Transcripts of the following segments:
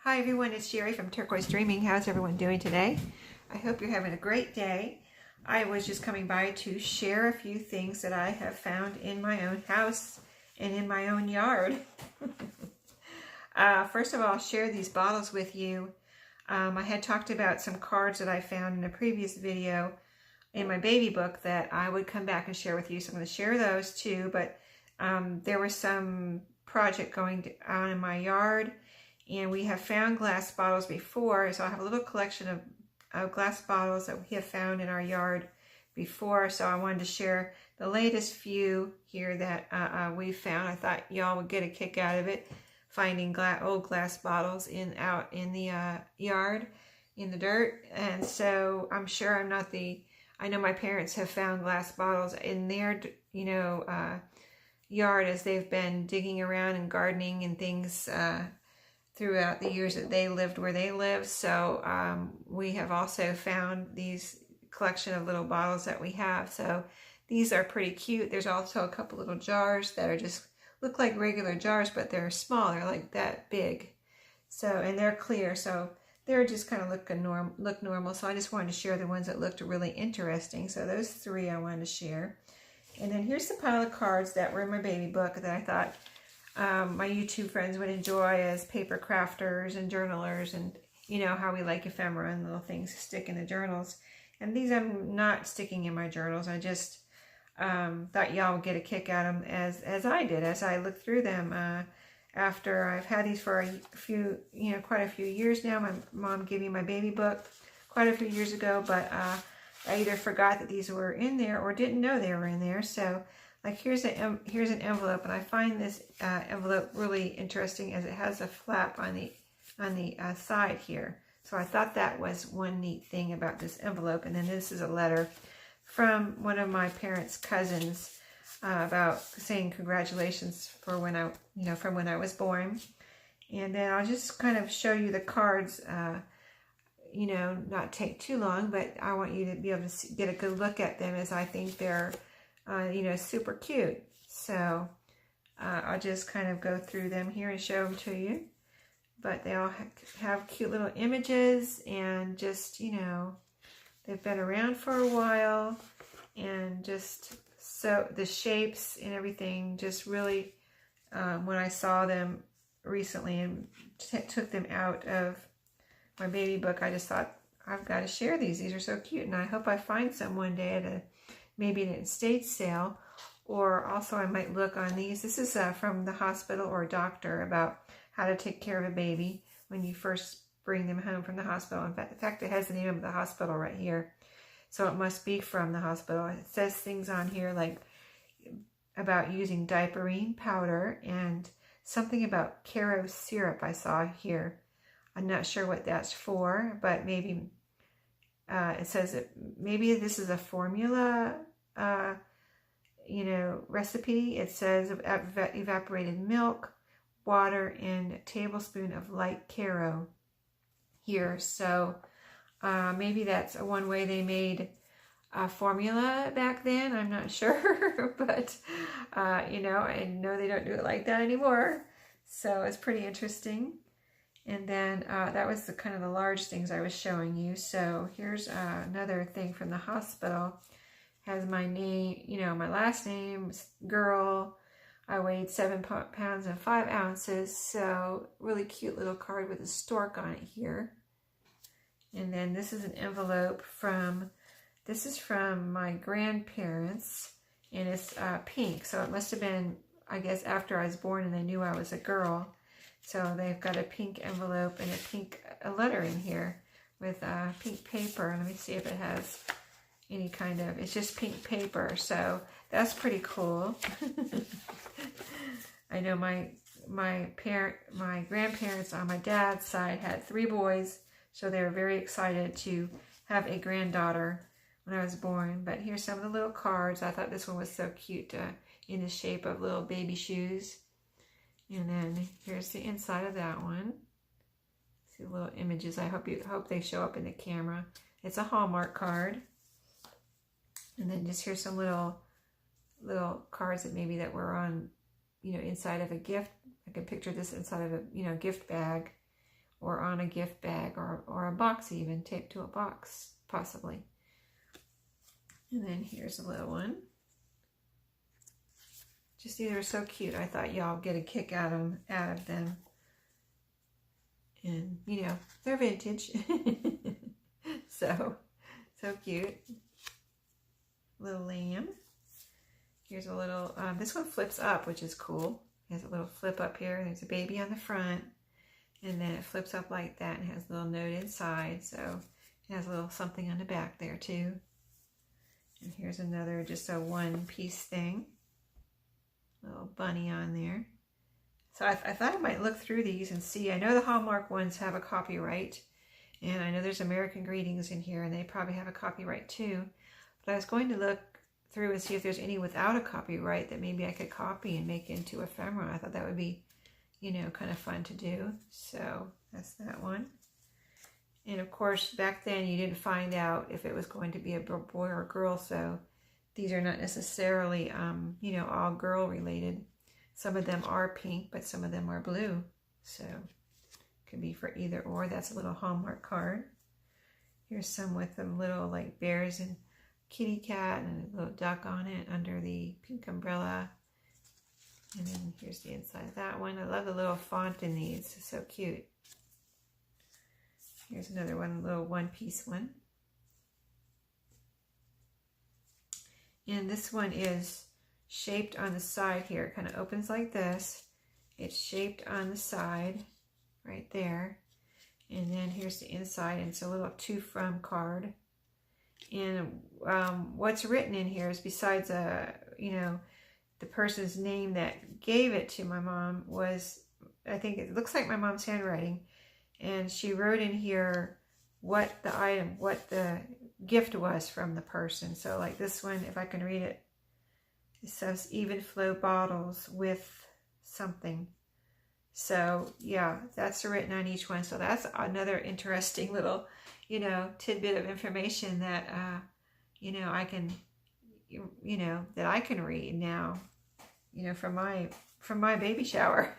Hi everyone, it's Sherry from Turquoise Dreaming. How's everyone doing today? I hope you're having a great day. I was just coming by to share a few things that I have found in my own house and in my own yard. First of all, I'll share these bottles with you. I had talked about some cards that I found in a previous video in my baby book that I would come back and share with you. So I'm going to share those too, but there was some project going on in my yard, and we have found glass bottles before, so I have a little collection of glass bottles that we have found in our yard before. So I wanted to share the latest few here that we found. I thought y'all would get a kick out of it, finding old glass bottles out in the yard, in the dirt. And so I'm sure I'm not I know my parents have found glass bottles in their, yard as they've been digging around and gardening and things throughout the years that they lived where they live. So we have also found these collection of little bottles that we have. So these are pretty cute. There's also a couple little jars that are just look like regular jars, but they're small. They're like that big. So, and they're clear. So they're just kind of look normal. So I just wanted to share the ones that looked really interesting. So those three I wanted to share. And then here's the pile of cards that were in my baby book that I thought my YouTube friends would enjoy as paper crafters and journalers, and you know how we like ephemera and little things to stick in the journals. And these I'm not sticking in my journals. I just thought y'all would get a kick out of them as I did, as I looked through them. After I've had these for quite a few years now. My mom gave me my baby book quite a few years ago, but I either forgot that these were in there or didn't know they were in there. So like here's an envelope, and I find this envelope really interesting as it has a flap on the side here. So I thought that was one neat thing about this envelope. And then this is a letter from one of my parents' cousins about saying congratulations for from when I was born. And then I'll just kind of show you the cards. Not take too long, but I want you to be able to get a good look at them, as I think they're, super cute. So I'll just kind of go through them here and show them to you. But they all have cute little images, and just, they've been around for a while, and just so the shapes and everything just really, when I saw them recently and took them out of my baby book, I just thought, I've got to share these. These are so cute, and I hope I find some one day at maybe an estate sale, or also I might look on these. This is from the hospital or doctor about how to take care of a baby when you first bring them home from the hospital. In fact, it has the name of the hospital right here, so it must be from the hospital. It says things on here like about using diaperine powder and something about Caro syrup I saw here. I'm not sure what that's for, but maybe it says maybe this is a formula, recipe. It says evaporated milk, water, and a tablespoon of light Caro here. So maybe that's one way they made a formula back then. I'm not sure, but I know they don't do it like that anymore. So it's pretty interesting. And then that was the kind of the large things I was showing you. So here's another thing from the hospital. Has my name, my last name, girl. I weighed 7 pounds and 5 ounces. So really cute little card with a stork on it here. And then this is an envelope this is from my grandparents. And it's pink. So it must have been, I guess, after I was born and they knew I was a girl. So they've got a pink envelope and a pink letter in here with pink paper. Let me see if it has any kind of, it's just pink paper. So that's pretty cool. I know my grandparents on my dad's side had 3 boys. So they were very excited to have a granddaughter when I was born. But here's some of the little cards. I thought this one was so cute in the shape of little baby shoes. And then here's the inside of that one. See the little images. I hope they show up in the camera. It's a Hallmark card. And then just here's some little cards that were on, inside of a gift. I can picture this inside of a, gift bag. or on a gift bag, or a box even, taped to a box, possibly. And then here's a little one. Just these are so cute. I thought y'all get a kick out of them. And, you know, they're vintage. So cute. Little lamb. Here's a little, this one flips up, which is cool. It has a little flip up here. There's a baby on the front. And then it flips up like that and has a little note inside. So it has a little something on the back there too. And here's another, just a one-piece thing. Little bunny on there. So I thought I might look through these and see. I know the Hallmark ones have a copyright. And I know there's American Greetings in here, and they probably have a copyright too. But I was going to look through and see if there's any without a copyright that maybe I could copy and make into ephemera. I thought that would be, you know, kind of fun to do. So that's that one. And of course, back then you didn't find out if it was going to be a boy or a girl. So these are not necessarily, you know, all girl related. Some of them are pink, but some of them are blue. So could be for either or. That's a little Hallmark card. Here's some with them little like bears and kitty cat and a little duck on it under the pink umbrella. And then here's the inside of that one. I love the little font in these. It's so cute. Here's another one, a little one-piece one. And this one is shaped on the side here. It kind of opens like this. It's shaped on the side right there. And then here's the inside, and it's a little to from card. And what's written in here is, besides you know, the person's name that gave it to my mom, was, I think it looks like my mom's handwriting, and she wrote in here what the item, what the gift was from the person. So like this one, if I can read it, it says even flow bottles with something. So yeah, that's written on each one. So that's another interesting little, you know, tidbit of information that, you know, I can, you know, that I can read now, you know, from my baby shower.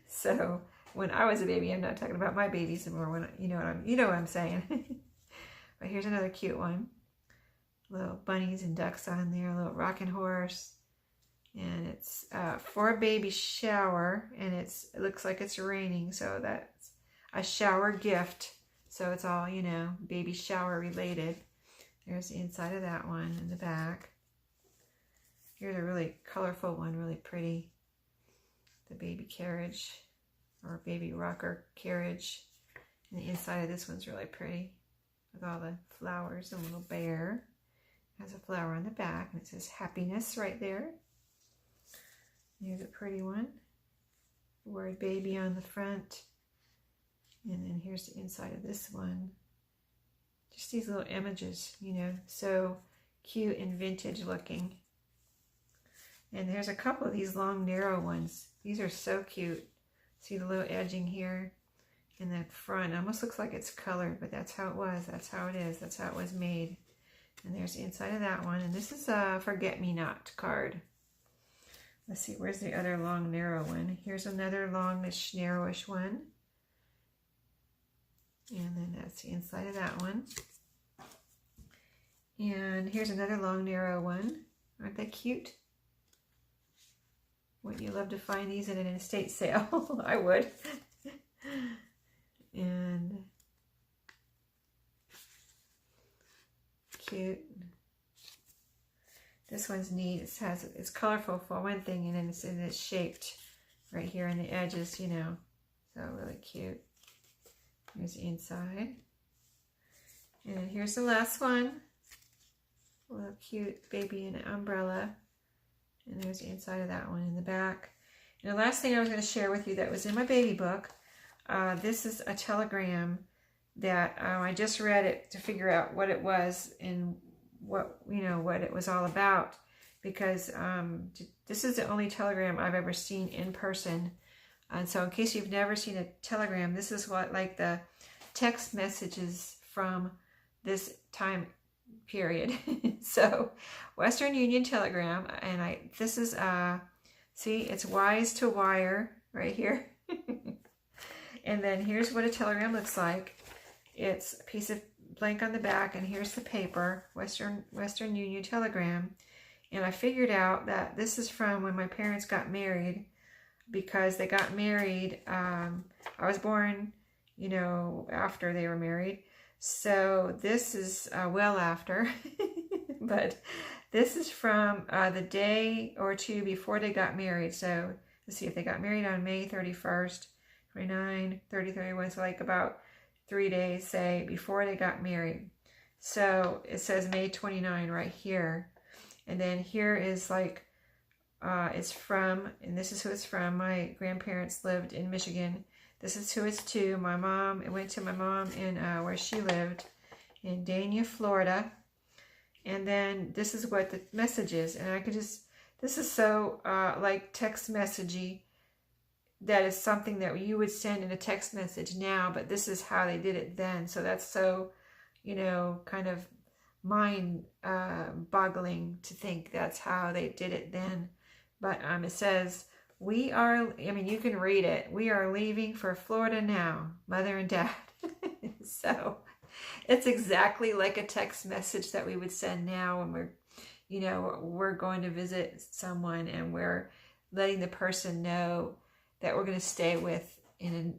So when I was a baby, I'm not talking about my babies anymore. When you know what I'm saying. But here's another cute one. Little bunnies and ducks on there, a little rocking horse. And it's for a baby shower, and it looks like it's raining, so that's a shower gift. So it's all, you know, baby shower related. There's the inside of that one in the back. Here's a really colorful one, really pretty. The baby carriage, or baby rocker carriage. And the inside of this one's really pretty with all the flowers. A little bear has a flower on the back, and it says happiness right there. Here's a pretty one. The word baby on the front. And then here's the inside of this one. Just these little images, you know, so cute and vintage looking. And there's a couple of these long, narrow ones. These are so cute. See the little edging here in the front. It almost looks like it's colored, but that's how it was. That's how it is. That's how it was made. And there's the inside of that one. And this is a forget-me-not card. Let's see, where's the other long, narrow one? Here's another longish, narrowish one. And then that's the inside of that one. And here's another long, narrow one. Aren't they cute? Wouldn't you love to find these at an estate sale? I would. And cute. This one's neat. It's colorful for one thing, and then it's shaped right here on the edges, you know. So really cute. Here's the inside. And then here's the last one. A little cute baby in an umbrella. And there's the inside of that one in the back. And the last thing I was going to share with you that was in my baby book. This is a telegram that I just read it to figure out what it was and what it was all about, because this is the only telegram I've ever seen in person. And so in case you've never seen a telegram, this is what, like, the text messages from this time period. So Western Union telegram, and this is see, it's wise to wire right here. And then here's what a telegram looks like. It's a piece of blank on the back, and here's the paper, Western Union telegram. And I figured out that this is from when my parents got married, because they got married. I was born, you know, after they were married. So this is well after. But this is from the day or two before they got married. So let's see, if they got married on May 31st, 29, 30, 31, so like about 3 days, say, before they got married. So it says May 29 right here. And then here is like, it's from, and this is who it's from. My grandparents lived in Michigan. This is who it's to. My mom, it went to my mom in where she lived in Dania, Florida. And then this is what the message is. And I could just, this is so like text messagey. That is something that you would send in a text message now, but this is how they did it then. So that's so, you know, kind of mind boggling to think that's how they did it then. But it says, we are, I mean, you can read it. We are leaving for Florida now, Mother and Dad. So it's exactly like a text message that we would send now when we're, you know, we're going to visit someone and we're letting the person know that we're going to stay with in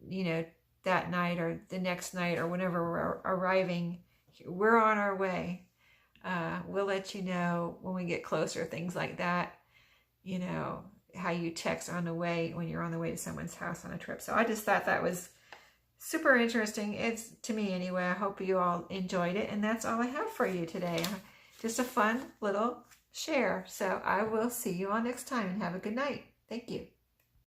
you know, that night or the next night or whenever we're arriving. We're on our way. We'll let you know when we get closer, things like that. You know, how you text on the way when you're on the way to someone's house on a trip. So I just thought that was super interesting. It's, to me anyway. I hope you all enjoyed it. And that's all I have for you today. Just a fun little share. So I will see you all next time, and have a good night. Thank you.